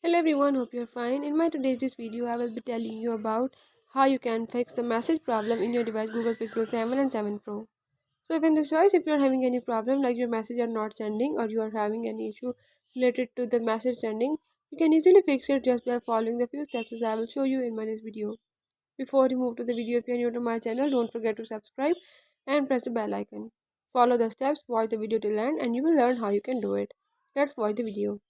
Hello everyone, hope you're fine. In my today's this video, I will be telling you about how you can fix the message problem in your device Google Pixel 7 and 7 Pro. So if in this choice, if you're having any problem like your message are not sending or you are having any issue related to the message sending, you can easily fix it just by following the few steps as I will show you in my this video. Before we move to the video, if you're new to my channel, don't forget to subscribe and press the bell icon. Follow the steps, watch the video till end and you will learn how you can do it. Let's watch the video.